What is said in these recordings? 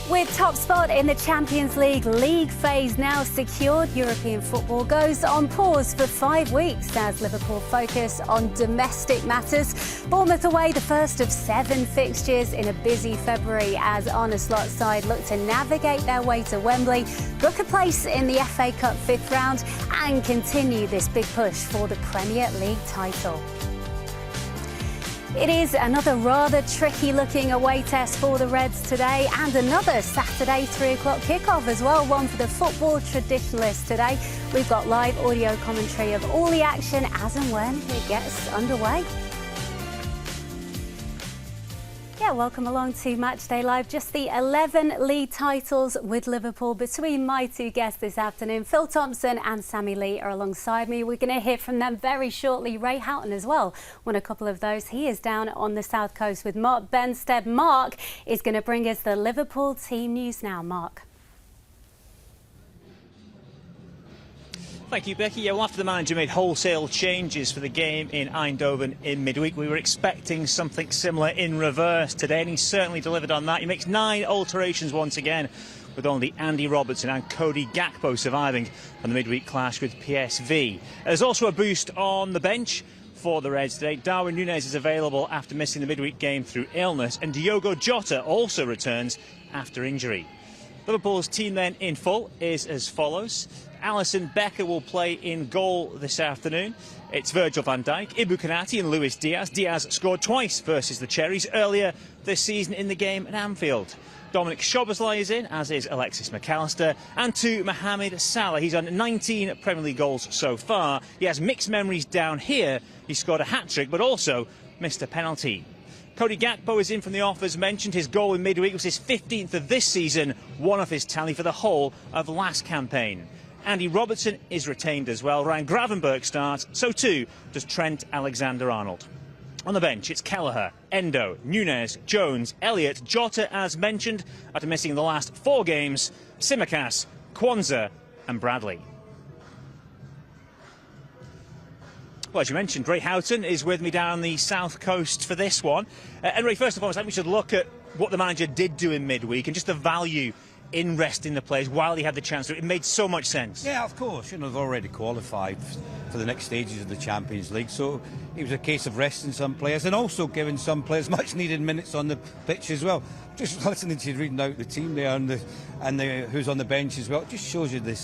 With top spot in the Champions League phase now secured, European football goes on pause for 5 weeks as Liverpool focus on domestic matters. Bournemouth away, the first of 7 fixtures in a busy February as Arne Slot's side look to navigate their way to Wembley, book a place in the FA Cup 5th round and continue this big push for the Premier League title. It is another rather tricky-looking away test for the Reds today and another Saturday 3 o'clock kickoff as well, one for the football traditionalists today. We've got live audio commentary of all the action as and when it gets underway. Yeah, welcome along to Matchday Live. Just the 11 league titles with Liverpool between my two guests this afternoon. Phil Thompson and Sammy Lee are alongside me. We're going to hear from them very shortly. Ray Houghton as well won a couple of those. He is down on the south coast with Mark Benstead. Mark is going to bring us the Liverpool team news now. Mark. Thank you, Becky. Yeah, well, after the manager made wholesale changes for the game in Eindhoven in midweek, we were expecting something similar in reverse today, and he certainly delivered on that. He makes 9 alterations once again, with only Andy Robertson and Cody Gakpo surviving from the midweek clash with PSV. There's also a boost on the bench for the Reds today. Darwin Núñez is available after missing the midweek game through illness, and Diogo Jota also returns after injury. Liverpool's team then in full is as follows. Alisson Becker will play in goal this afternoon. It's Virgil van Dijk, Ibu Konate and Luis Diaz. Diaz scored twice versus the Cherries earlier this season in the game at Anfield. Dominic Szoboszlai is in, as is Alexis McAllister. And to Mohamed Salah. He's on 19 Premier League goals so far. He has mixed memories down here. He scored a hat-trick, but also missed a penalty. Cody Gakpo is in from the off, as mentioned. His goal in midweek was his 15th of this season, one off his tally for the whole of last campaign. Andy Robertson is retained as well. Ryan Gravenberch starts, so too does Trent Alexander-Arnold. On the bench, it's Kelleher, Endo, Núñez, Jones, Elliott, Jota, as mentioned, after missing the last 4 games, Tsimikas, Kwanzaa and Bradley. Well, as you mentioned, Ray Houghton is with me down the south coast for this one. And Ray, first of all, I think we should look at what the manager did do in midweek and just the value in resting the players while he had the chance. It made so much sense. Yeah, of course. You know, they've already qualified for the next stages of the Champions League, so it was a case of resting some players and also giving some players much needed minutes on the pitch as well. Just listening to you reading out the team there and who's on the bench as well, it just shows you the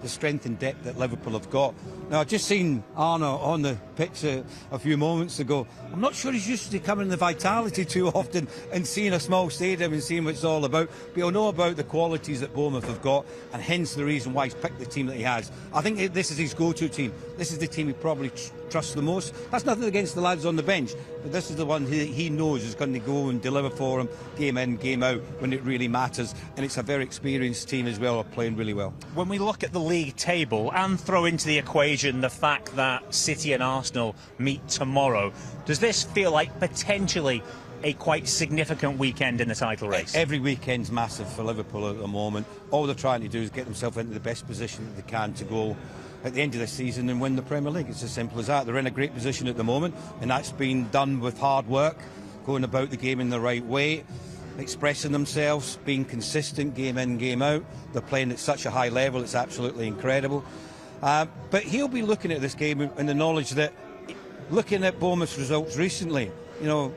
strength and depth that Liverpool have got. Now, I've just seen Arne on the pitch a few moments ago. I'm not sure he's used to coming in the vitality too often and seeing a small stadium and seeing what it's all about. But he'll know about the qualities that Bournemouth have got, and hence the reason why he's picked the team that he has. I think this is his go-to team. This is the team he probably trusts the most. That's nothing against the lads on the bench, but this is the one he knows is going to go and deliver for him game in, game out when it really matters. And it's a very experienced team as well, playing really well. When we look at the league table and throw into the equation the fact that City and Arsenal meet tomorrow, does this feel like potentially a quite significant weekend in the title race? Every weekend's massive for Liverpool at the moment. All they're trying to do is get themselves into the best position that they can to go at the end of the season and win the Premier League. It's as simple as that. They're in a great position at the moment, and that's been done with hard work, going about the game in the right way, expressing themselves, being consistent game in, game out. They're playing at such a high level, it's absolutely incredible. But he'll be looking at this game in the knowledge that, looking at Bournemouth's results recently, you know,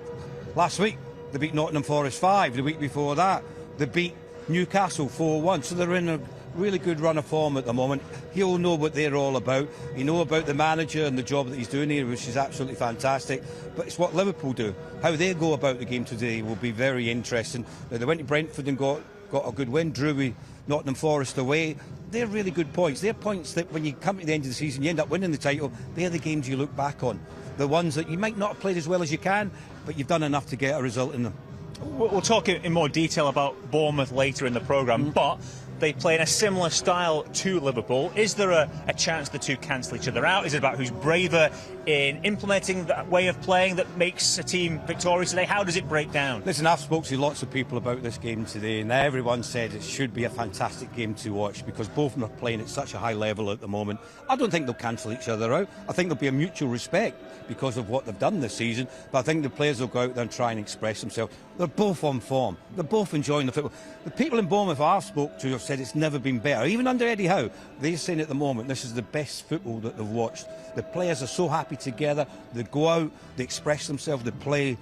last week they beat Nottingham Forest 5, the week before that they beat Newcastle 4-1, so they're in a really good run of form at the moment. He'll know what they're all about. He know about the manager and the job that he's doing here, which is absolutely fantastic. But it's what Liverpool do. How they go about the game today will be very interesting. Now, they went to Brentford and got a good win, drew with Nottingham Forest away. They're really good points. They're points that when you come to the end of the season, you end up winning the title. They're the games you look back on. The ones that you might not have played as well as you can, but you've done enough to get a result in them. We'll talk in more detail about Bournemouth later in the programme, but they play in a similar style to Liverpool. Is there a chance the two cancel each other out? Is it about who's braver in implementing that way of playing that makes a team victorious today? How does it break down? Listen, I've spoken to lots of people about this game today, and everyone said it should be a fantastic game to watch because both of them are playing at such a high level at the moment. I don't think they'll cancel each other out. I think there'll be a mutual respect because of what they've done this season, but I think the players will go out there and try and express themselves. They're they're both on form. They're both enjoying the football. The people in Bournemouth I've spoke to have said it's never been better. Even under Eddie Howe, they're saying at the moment this is the best football that they've watched. The players are so happy together. They go out, they express themselves, they play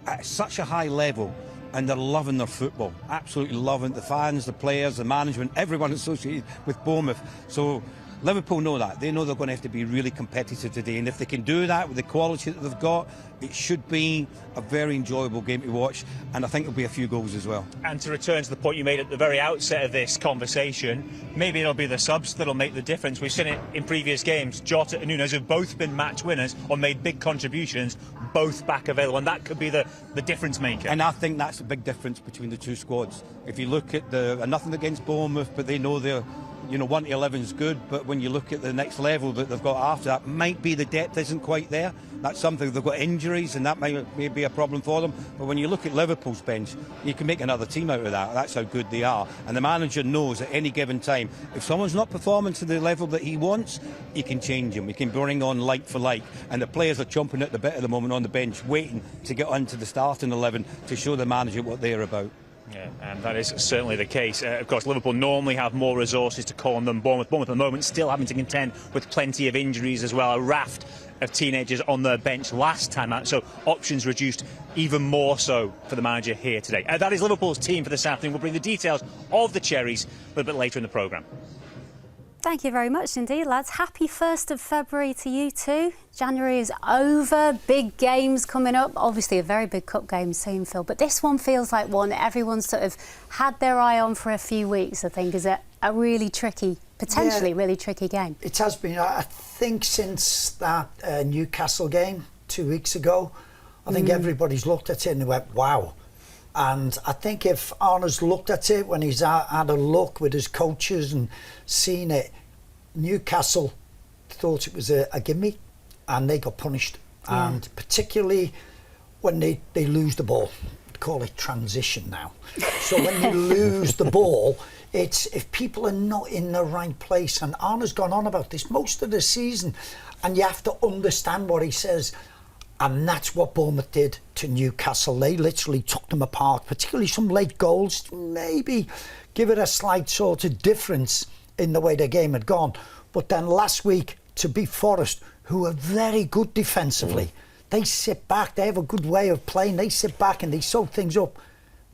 at such a high level, and they're loving their football. Absolutely loving it. The fans, the players, the management, everyone associated with Bournemouth. So Liverpool know that. They know they're going to have to be really competitive today, and if they can do that with the quality that they've got, it should be a very enjoyable game to watch, and I think there'll be a few goals as well. And to return to the point you made at the very outset of this conversation, maybe it'll be the subs that'll make the difference. We've seen it in previous games. Jota and Nunes have both been match winners or made big contributions, both back available, and that could be the difference maker. And I think that's a big difference between the two squads. If you look at nothing against Bournemouth, but they know they're, 1 to 11 is good, but when you look at the next level that they've got after that, might be the depth isn't quite there. That's something. They've got injuries, and that may be a problem for them. But when you look at Liverpool's bench, you can make another team out of that. That's how good they are. And the manager knows at any given time, if someone's not performing to the level that he wants, he can change them. He can bring on like for like. And the players are chomping at the bit at the moment on the bench, waiting to get onto the starting 11 to show the manager what they're about. Yeah, and that is certainly the case. Of course, Liverpool normally have more resources to call on than Bournemouth. Bournemouth at the moment still having to contend with plenty of injuries as well. A raft of teenagers on their bench last time out, so options reduced even more so for the manager here today. That is Liverpool's team for this afternoon. We'll bring the details of the Cherries a little bit later in the programme. Thank you very much indeed, lads. Happy 1st of February to you too. January is over, big games coming up. Obviously a very big cup game soon, Phil, but this one feels like one everyone's sort of had their eye on for a few weeks, I think, is a really tricky, potentially really tricky game. It has been. I think since that Newcastle game 2 weeks ago, I think everybody's looked at it and went, wow. And I think if Arnold's looked at it when he's had a look with his coaches and seen it, Newcastle thought it was a gimme and they got punished. And particularly when they lose the ball, they call it transition now. So when you lose the ball, it's if people are not in the right place, and Arnold's gone on about this most of the season, and you have to understand what he says. And that's what Bournemouth did to Newcastle. They literally took them apart, particularly some late goals, maybe give it a slight sort of difference in the way the game had gone. But then last week, to beat Forest, who are very good defensively, they sit back, they have a good way of playing, they sit back and they soak things up.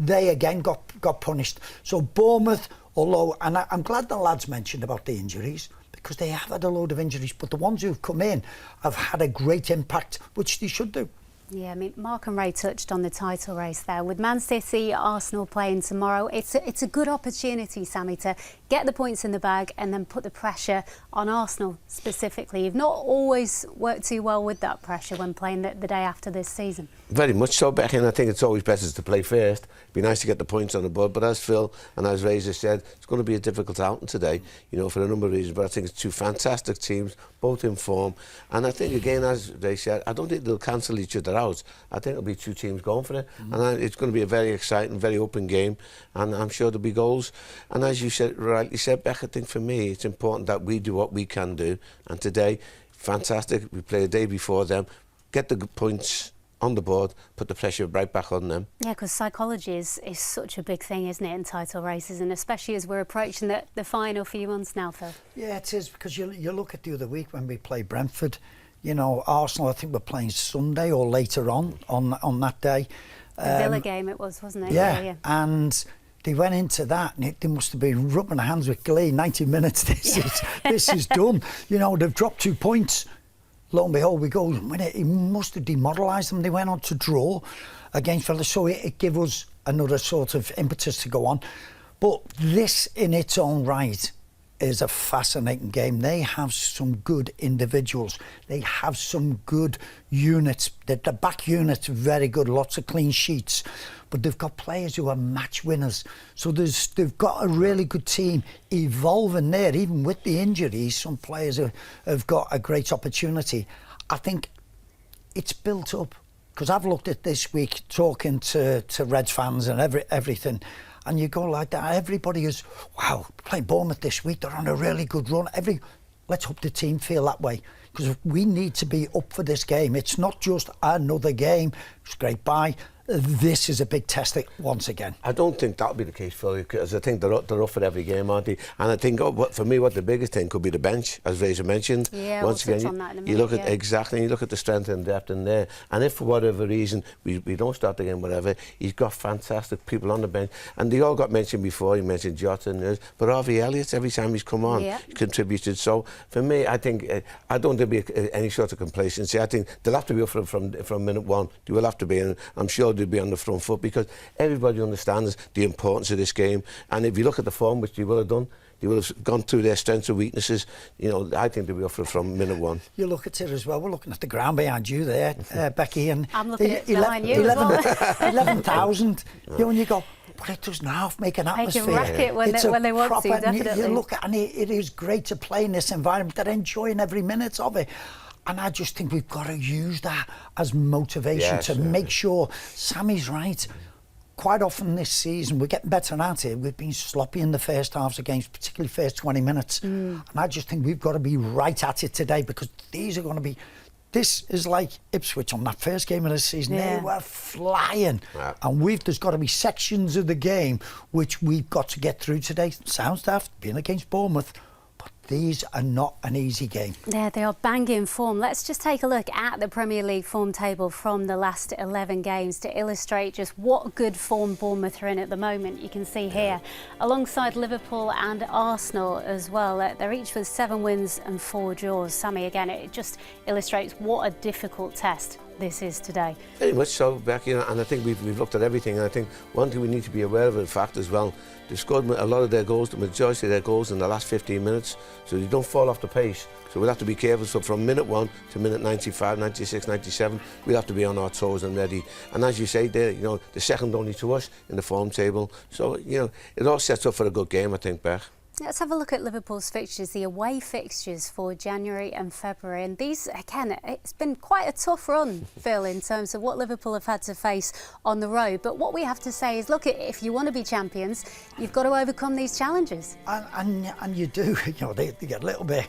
They again got punished. So Bournemouth, although, and I'm glad the lads mentioned about the injuries, because they have had a load of injuries, but the ones who've come in have had a great impact, which they should do. Yeah, I mean, Mark and Ray touched on the title race there. With Man City, Arsenal playing tomorrow, it's a good opportunity, Sammy, to get the points in the bag and then put the pressure on Arsenal specifically. You've not always worked too well with that pressure when playing the day after this season. Very much so, Becky, and I think it's always better to play first. It'd be nice to get the points on the board, but as Phil and as Razor said, it's going to be a difficult outing today, for a number of reasons, but I think it's two fantastic teams, both in form, and I think, again, as Ray said, I don't think they'll cancel each other out. I think it'll be two teams going for it, and it's going to be a very exciting, very open game, and I'm sure there'll be goals. And as you said, rightly said, Beck, I think for me it's important that we do what we can do, and today, fantastic, we play a day before them, get the good points on the board, put the pressure right back on them. Yeah, because psychology is such a big thing, isn't it, in title races, and especially as we're approaching the final few months now, Phil. Yeah, it is, because you look at the other week when we play Brentford, Arsenal, I think we're playing Sunday or later on that day. The Villa game it was, wasn't it? Yeah, and they went into that and they must have been rubbing their hands with glee. 90 minutes, this is done. They've dropped 2 points. Lo and behold, we go and win it. He must have demoralised them. They went on to draw against Villa, so it gave us another sort of impetus to go on. But this in its own right is a fascinating game. They have some good individuals. They have some good units. The back unit's very good, lots of clean sheets. But they've got players who are match winners. So they've got a really good team evolving there, even with the injuries. Some players have got a great opportunity. I think it's built up, because I've looked at this week talking to Reds fans and everything, and you go like that, everybody is, wow, playing Bournemouth this week, they're on a really good run. Let's hope the team feel that way, because we need to be up for this game. It's not just another game, scrape by. this is a big test once again. I don't think that'll be the case, Phil, because I think they're up for every game, aren't they? And I think for me, what the biggest thing could be the bench, as Razor mentioned. Yeah, once we'll again, touch on that in a minute, you look at yeah. exactly, you look at the strength and depth in there. And if for whatever reason we don't start the game, whatever, he's got fantastic people on the bench, and they all got mentioned before. You mentioned Jota and others, but Harvey Elliott, every time he's come on, he contributed. So for me, I think I don't think there'll be any sort of complacency. I think they'll have to be up from minute one. They will have to be, and I'm sure they'll be on the front foot, because everybody understands the importance of this game. And if you look at the form, which they will have done, they will have gone through their strengths and weaknesses. You know, I think they'll be up from minute one. You look at it as well. We're looking at the ground behind you there, Becky, and I'm looking at behind you as well. 11,000. You know, and you go, but it doesn't half make an atmosphere. Make a racket when they want to, definitely. You look at, and it is great to play in this environment. They're enjoying every minute of it. And I just think we've got to use that as motivation to make sure Sammy's right. Quite often this season, we're getting better at it. We've been sloppy in the first halves of games, particularly first 20 minutes. And I just think we've got to be right at it today, because these are going to be... This is like Ipswich on that first game of the season. They were flying. Yeah. And there's got to be sections of the game which we've got to get through today. Sounds daft, being against Bournemouth. But these are not an easy game. Yeah, they are banging form. Let's just take a look at the Premier League form table from the last 11 games to illustrate just what good form Bournemouth are in at the moment. You can see here, alongside Liverpool and Arsenal as well. They're each with 7 wins and 4 draws. Sammy, again, it just illustrates what a difficult test this is today. Very much so, Becky, and I think we've looked at everything, and I think one thing we need to be aware of the fact as well, they've scored a lot of their goals, the majority of their goals in the last 15 minutes, so they don't fall off the pace. So we'll have to be careful. So from minute 1 to minute 95, 96, 97, we'll have to be on our toes and ready. And as you say, they're second only to us in the form table. So, it all sets up for a good game, I think, Beck. Let's have a look at Liverpool's fixtures, the away fixtures for January and February. And these, again, it's been quite a tough run, Phil, in terms of what Liverpool have had to face on the road. But what we have to say is, look, if you want to be champions, you've got to overcome these challenges. And you do. They get a little bit...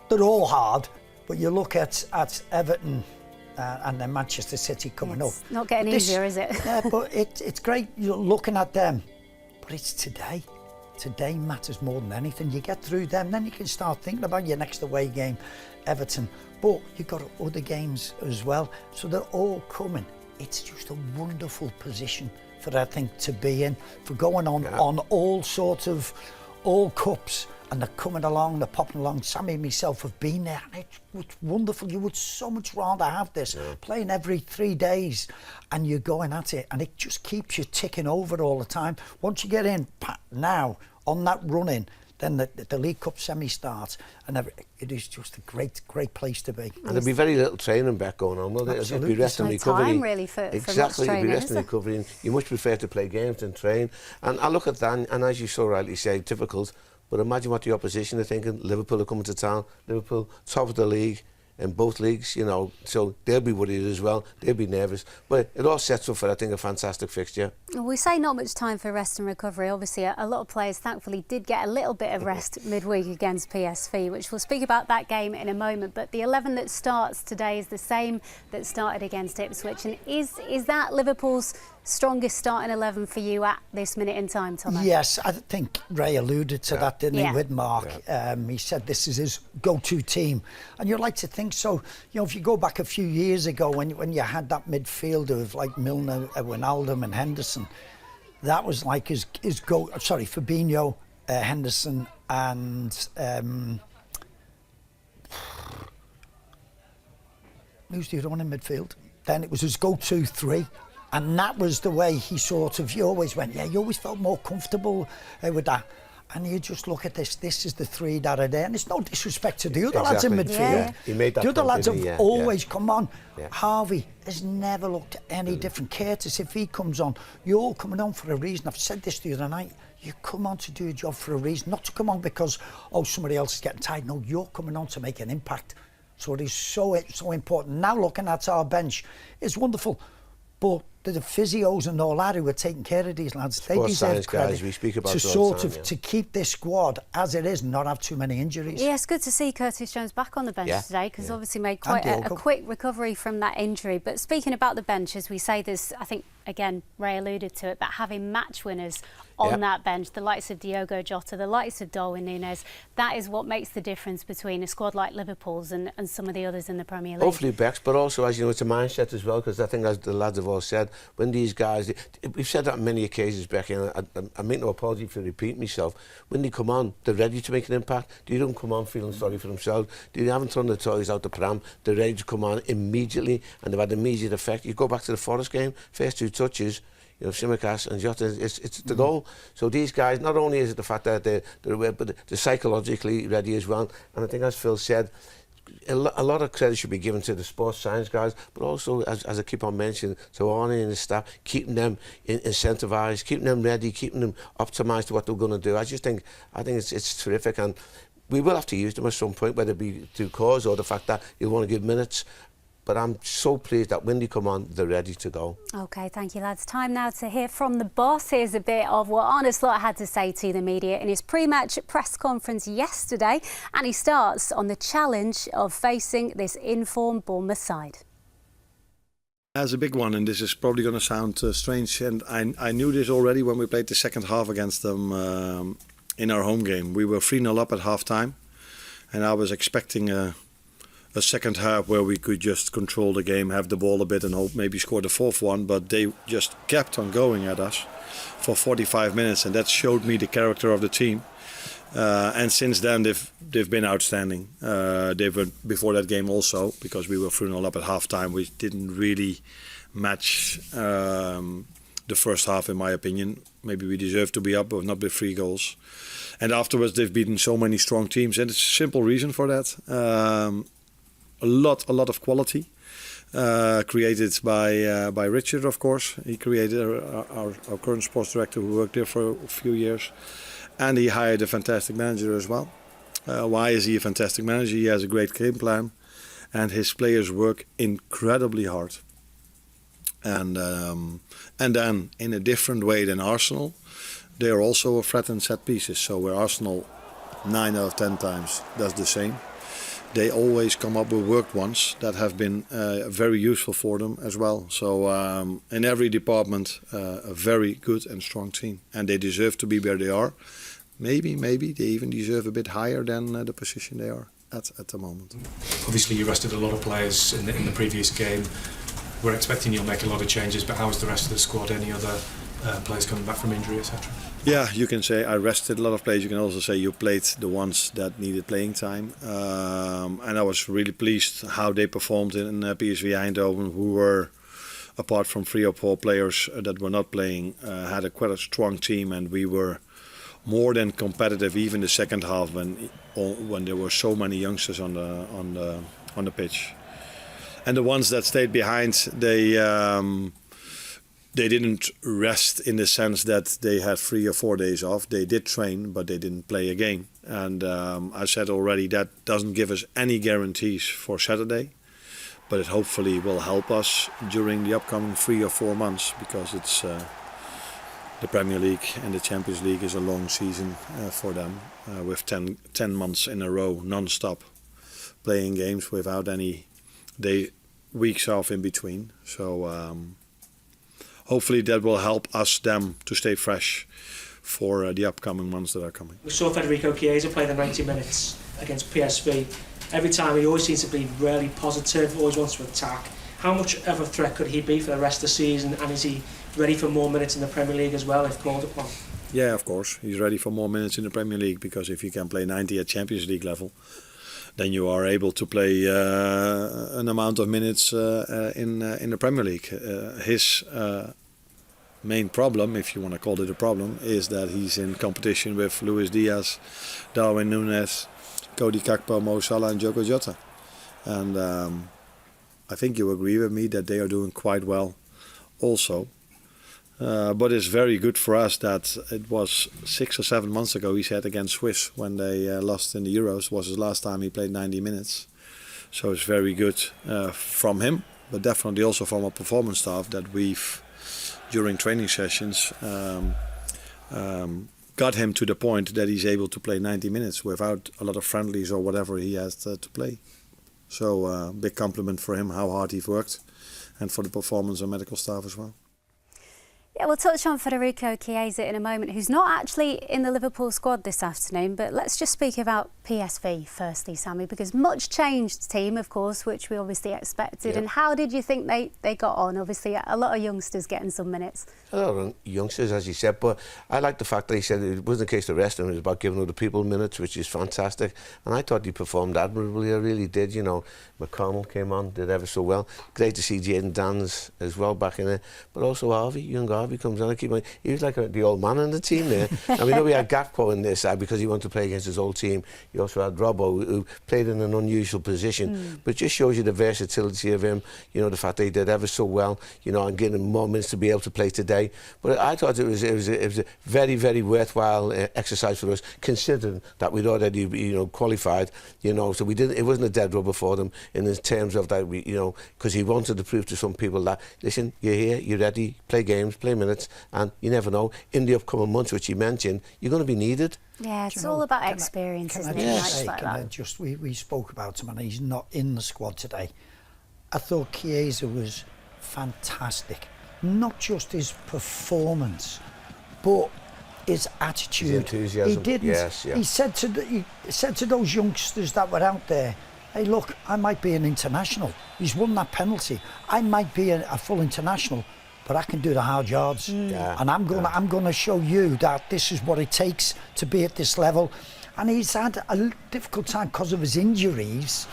They're all hard, but you look at Everton and then Manchester City coming up. It's not getting easier, is it? Yeah, but it's great looking at them. But it's today. Today matters more than anything. You get through them, then you can start thinking about your next away game, Everton. But you've got other games as well, so they're all coming. It's just a wonderful position for, I think, to be in, for going on all sorts of, all cups, and they're coming along, they're popping along. Sammy and myself have been there, and it's wonderful. You would so much rather have this, playing every 3 days, and you're going at it, and it just keeps you ticking over all the time. Once you get in now, on that run-in, then the League Cup semi starts, and it is just a great place to be. And there'll be very little training back going on, will there? It'll be rest and recovery. Time really for exactly, much it'll be training, rest and recovery. You much prefer to play games than train. And I look at that, and as you so rightly say, difficult. But imagine what the opposition are thinking. Liverpool are coming to town. Liverpool, top of the league in both leagues, so they'll be worried as well. They'll be nervous. But it all sets up for, I think, a fantastic fixture. We say not much time for rest and recovery. Obviously, a lot of players, thankfully, did get a little bit of rest midweek against PSV, which we'll speak about that game in a moment. But the 11 that starts today is the same that started against Ipswich. And is that Liverpool's strongest starting 11 for you at this minute in time, Tom? Yes, I think Ray alluded to that, didn't he, with Mark? He said this is his go-to team. And you'd like to think so. If you go back a few years ago when you had that midfield of like Milner, Wijnaldum and Henderson, that was like his go... Sorry, Fabinho, Henderson and... who's the other one in midfield? Then it was his go-to 3. And that was the way he you always went, you always felt more comfortable with that. And you just look at this is the 3 that are there. And it's no disrespect to the other lads in midfield. Yeah. He made that the other lads have always come on. Yeah. Harvey has never looked any different. Curtis, if he comes on, you're all coming on for a reason. I've said this the other night. You come on to do a job for a reason, not to come on because, somebody else is getting tired. No, you're coming on to make an impact. So it is so important. Now looking at our bench, it's wonderful. But the physios and all that who are taking care of these lads, they deserve credit guys, we speak about to keep this squad as it is and not have too many injuries. Yeah, it's good to see Curtis Jones back on the bench today, because obviously made quite a quick recovery from that injury. But speaking about the bench, as we say, there's, I think, again, Ray alluded to it, but having match winners on that bench, the likes of Diogo Jota, the likes of Darwin Núñez, that is what makes the difference between a squad like Liverpool's and some of the others in the Premier League. Hopefully Bex, but also, as you know, it's a mindset as well, because I think, as the lads have all said, when these guys, we've said that on many occasions, Becky, and I make no apology for repeating myself, when they come on, they're ready to make an impact. They don't come on feeling sorry for themselves. They haven't thrown the toys out the pram. They're ready to come on immediately, and they've had immediate effect. You go back to the Forest game, first 2 touches, you know, Tsimikas and Jota, it's the goal. So these guys, not only is it the fact that they're aware, but they're psychologically ready as well. And I think, as Phil said, a lot of credit should be given to the sports science guys, but also, as I keep on mentioning, to Arnie and his staff, keeping them incentivised, keeping them ready, keeping them optimised to what they're going to do. I think it's terrific, and we will have to use them at some point, whether it be through cause or the fact that you want to give minutes. But I'm so pleased that when they come on, they're ready to go. OK, thank you, lads. Time now to hear from the boss. Here's a bit of what Arne Slot had to say to the media in his pre-match press conference yesterday. And he starts on the challenge of facing this informed Bournemouth side. As a big one, and this is probably going to sound strange, and I knew this already when we played the second half against them in our home game. We were 3-0 up at half-time, and I was expecting a second half where we could just control the game, have the ball a bit and hope maybe score the 4th one, but they just kept on going at us for 45 minutes, and that showed me the character of the team. And since then they've been outstanding. They were before that game also, because we were 3-0 up at half-time. We didn't really match the first half, in my opinion. Maybe we deserved to be up, but not with 3 goals. And afterwards they've beaten so many strong teams, and it's a simple reason for that. A lot of quality created by Richard, of course. He created our current sports director, who worked there for a few years, and he hired a fantastic manager as well. Why is he a fantastic manager? He has a great game plan, and his players work incredibly hard. And then, in a different way than Arsenal, they are also a threat in set pieces. So where Arsenal 9 out of 10 times does the same, they always come up with worked ones that have been very useful for them as well. So in every department, a very good and strong team, and they deserve to be where they are. Maybe they even deserve a bit higher than the position they are at the moment. Obviously, you rested a lot of players in the previous game. We're expecting you'll make a lot of changes, but how is the rest of the squad? Any other players coming back from injury, etc.? Yeah, you can say I rested a lot of players. You can also say you played the ones that needed playing time. And I was really pleased how they performed in PSV Eindhoven, who were, apart from 3 or 4 players that were not playing, had quite a strong team, and we were more than competitive even the second half when there were so many youngsters on the pitch. And the ones that stayed behind, they didn't rest in the sense that they had 3 or 4 days off. They did train, but they didn't play a game. And I said already, that doesn't give us any guarantees for Saturday, but it hopefully will help us during the upcoming 3 or 4 months, because it's the Premier League and the Champions League is a long season for them, with 10 months in a row non-stop playing games without any weeks off in between. So hopefully that will help them to stay fresh for the upcoming months that are coming. We saw Federico Chiesa play the 90 minutes against PSV. Every time he always seems to be really positive, always wants to attack. How much of a threat could he be for the rest of the season, and is he ready for more minutes in the Premier League as well if called upon? Yeah, of course. He's ready for more minutes in the Premier League, because if you can play 90 at Champions League level, then you are able to play an amount of minutes in the Premier League. His main problem, if you want to call it a problem, is that he's in competition with Luis Diaz, Darwin Núñez, Cody Gakpo, Mo Salah and Diogo Jota. And I think you agree with me that they are doing quite well also. But it's very good for us that it was 6 or 7 months ago, he said, against Swiss, when they lost in the Euros, was his last time he played 90 minutes. So it's very good from him, but definitely also from our performance staff, that we've, during training sessions, got him to the point that he's able to play 90 minutes without a lot of friendlies or whatever he has to play. So big compliment for him, how hard he's worked, and for the performance of medical staff as well. Yeah, we'll touch on Federico Chiesa in a moment, who's not actually in the Liverpool squad this afternoon. But let's just speak about PSV firstly, Sammy, because much changed team, of course, which we obviously expected. Yep. And how did you think they got on? Obviously, a lot of youngsters getting some minutes. A lot of youngsters, as you said, but I like the fact that he said it wasn't a case of resting, it was about giving other people minutes, which is fantastic. And I thought he performed admirably, I really did. You know, McConnell came on, did ever so well. Great to see Jayden Dans as well back in there. But also young Harvey comes on. He was like the old man in the team there. And we know we had Gakpo in this side because he wanted to play against his old team. You also had Robbo, who played in an unusual position. But it just shows you the versatility of him, you know, the fact that he did ever so well, you know, and giving him more minutes to be able to play today. But I thought it was a very, very worthwhile exercise for us, considering that we'd already, you know, qualified, you know, so it wasn't a dead rubber for them in terms of that, you know, because he wanted to prove to some people that, listen, you're here, you're ready, play games, play minutes, and you never know, in the upcoming months, which you mentioned, you're going to be needed. Yeah, it's all about experience, isn't it? We spoke about him and he's not in the squad today. I thought Chiesa was fantastic. Not just his performance, but his attitude. His enthusiasm. He didn't. Yes, yeah. He said to those youngsters that were out there, hey, look, I might be an international. He's won that penalty. I might be a full international, but I can do the hard yards. Yeah, and I'm gonna show you that this is what it takes to be at this level. And he's had a difficult time because of his injuries,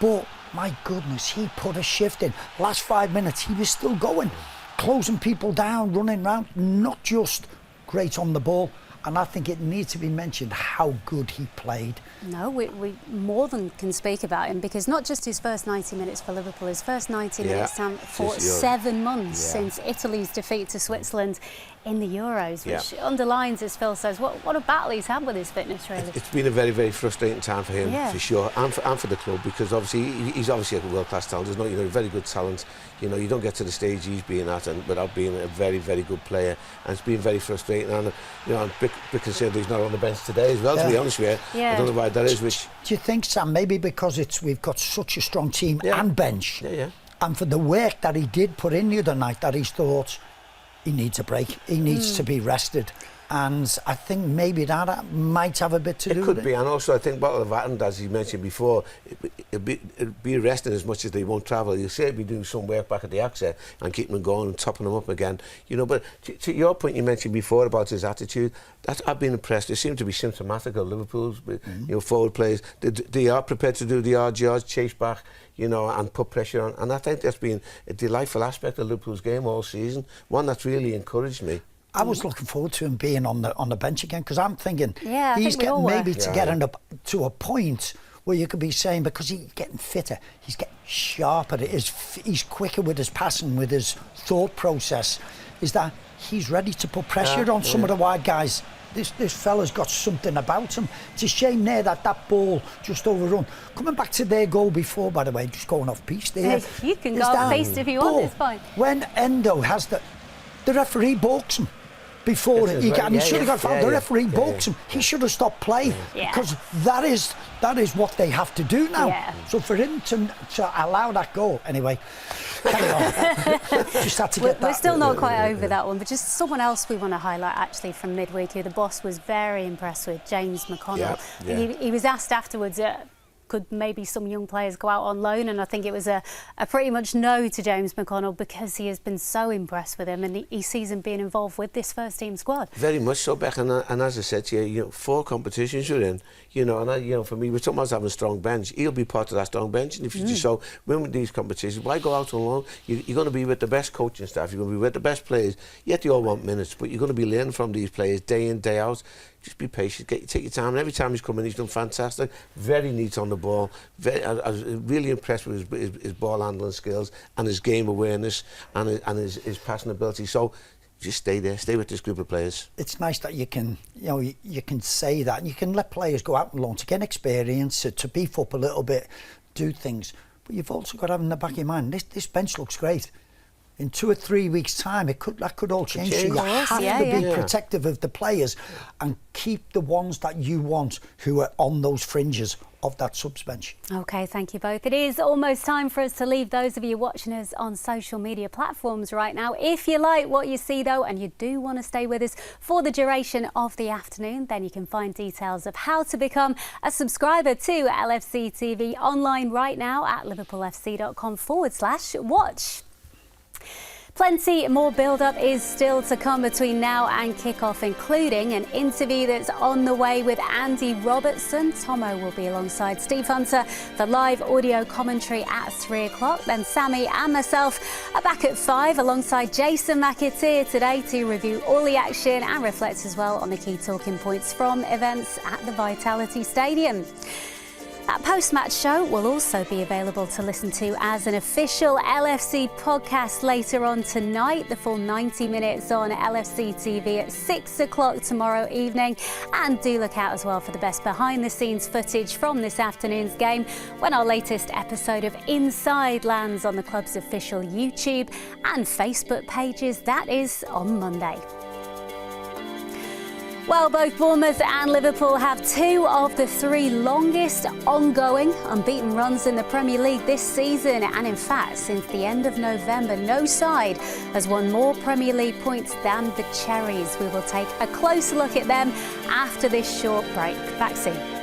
but my goodness, he put a shift in. Last 5 minutes, he was still going, closing people down, running around, not just great on the ball. And I think it needs to be mentioned how good he played. No, we more than can speak about him, because not just his first 90 minutes for Liverpool, his first 90 minutes for 7 months since Italy's defeat to Switzerland in the Euros, which underlines, as Phil says, what a battle he's had with his fitness, really. It's been a very, very frustrating time for him, for sure, and for the club, because obviously he's obviously a world-class talent. There's no, you know, very good talent. You know, you don't get to the stage he's been at and without being a very, very good player, and it's been very frustrating. And you know, I'm a bit concerned he's not on the bench today as well. To be honest with you, I don't know why that is. Which do you think, Sam? Maybe because we've got such a strong team and bench, and for the work that he did put in the other night, that he's thought he needs a break. He needs to be rested. And I think maybe that might have a bit to do with it. It could be, and also I think what will have happened, as you mentioned before, it'll be resting as much as they won't travel. You'll say be doing some work back at the outset and keeping them going and topping them up again. You know, but to your point you mentioned before about his attitude, I've been impressed. It seemed to be symptomatic of Liverpool's you know, forward players. They are prepared to do the hard yards, chase back, you know, and put pressure on. And I think that's been a delightful aspect of Liverpool's game all season, one that's really encouraged me. I was looking forward to him being on the bench again, because I'm thinking he's getting maybe to getting up to a point where you could be saying, because he's getting fitter, he's getting sharper, he's quicker with his passing, with his thought process, is that he's ready to put pressure on some of the wide guys. This fella's got something about him. It's a shame there that ball just overrun. Coming back to their goal before, by the way, just going off piece there. You can go off piece if you want, it's fine. When Endo has the referee balks him before he should have got fouled. The referee balks him. He should have stopped play, because that is what they have to do now. So for him to allow that goal, anyway, carry on. Just had to get that. We're still not quite over that one, but just someone else we want to highlight actually from midweek, who the boss was very impressed with, James McConnell. He was asked afterwards, could maybe some young players go out on loan, and I think it was a pretty much no to James McConnell, because he has been so impressed with him, and he sees him being involved with this first team squad. Very much so, Beck, and as I said to you, you know, 4 competitions you're in, you know, and you know, for me, we're talking about having a strong bench. He'll be part of that strong bench, and if you just so win with these competitions, why go out on loan? You're going to be with the best coaching staff, you're going to be with the best players. Yet you all want minutes, but you're going to be learning from these players day in, day out. Just be patient, take your time, and every time he's come in, he's done fantastic. Very neat on the ball. I was really impressed with his ball handling skills and his game awareness and his passing ability. So just stay there, stay with this group of players. It's nice that you can say that, and you can let players go out and loan to get experience, to beef up a little bit, do things. But you've also got to have in the back of your mind, this bench looks great. in 2 or 3 weeks' time, that could all change. So you have to be protective of the players and keep the ones that you want who are on those fringes of that subs bench. OK, thank you both. It is almost time for us to leave those of you watching us on social media platforms right now. If you like what you see, though, and you do want to stay with us for the duration of the afternoon, then you can find details of how to become a subscriber to LFC TV online right now at liverpoolfc.com/watch. Plenty more build-up is still to come between now and kick-off, including an interview that's on the way with Andy Robertson. Tomo will be alongside Steve Hunter for live audio commentary at 3 o'clock. Then Sammy and myself are back at 5 alongside Jason McAteer today to review all the action and reflect as well on the key talking points from events at the Vitality Stadium. That post-match show will also be available to listen to as an official LFC podcast later on tonight. The full 90 minutes on LFC TV at 6 o'clock tomorrow evening. And do look out as well for the best behind-the-scenes footage from this afternoon's game when our latest episode of Inside lands on the club's official YouTube and Facebook pages. That is on Monday. Well, both Bournemouth and Liverpool have 2 of the 3 longest ongoing unbeaten runs in the Premier League this season. And in fact, since the end of November, no side has won more Premier League points than the Cherries. We will take a closer look at them after this short break. Back soon.